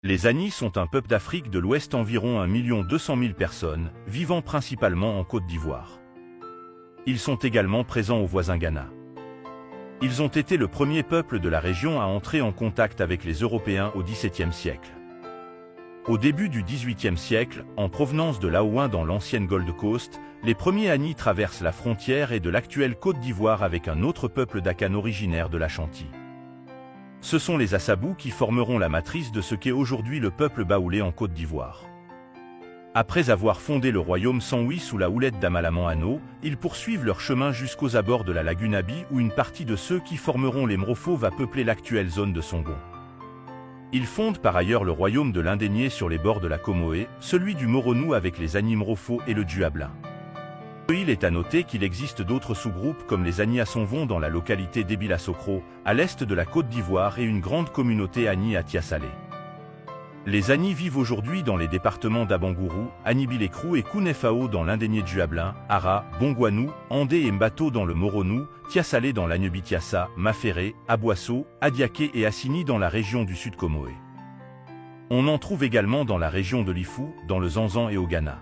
Les Anis sont un peuple d'Afrique de l'Ouest, environ 1 200 000 personnes, vivant principalement en Côte d'Ivoire. Ils sont également présents au voisin Ghana. Ils ont été le premier peuple de la région à entrer en contact avec les Européens au XVIIe siècle. Au début du XVIIIe siècle, en provenance de Laouin dans l'ancienne Gold Coast, les premiers Anis traversent la frontière et de l'actuelle Côte d'Ivoire avec un autre peuple d'Akan originaire de l'Ashanti. Ce sont les Assabous qui formeront la matrice de ce qu'est aujourd'hui le peuple baoulé en Côte d'Ivoire. Après avoir fondé le royaume Sanwi sous la houlette d'Amalaman Ano, ils poursuivent leur chemin jusqu'aux abords de la lagune Abi où une partie de ceux qui formeront les Mrofo va peupler l'actuelle zone de Songon. Ils fondent par ailleurs le royaume de l'Indénié sur les bords de la Comoé, celui du Moronou avec les Anis Mrofo et le Duablin. Il est à noter qu'il existe d'autres sous-groupes comme les Anis à Sonvon dans la localité d'Ebila-Sokro, à l'est de la Côte d'Ivoire et une grande communauté Anis à Tiasalé. Les Anis vivent aujourd'hui dans les départements d'Abangourou, Anibilekrou et Kounefao dans l'Indénié Duablin, Ara, Bongwanou, Andé et Mbato dans le Moronou, Tiasalé dans l'Agnebi-Tiassa, Maféré, Aboasso, Adiaké et Assini dans la région du Sud Comoé. On en trouve également dans la région de l'Ifou, dans le Zanzan et au Ghana.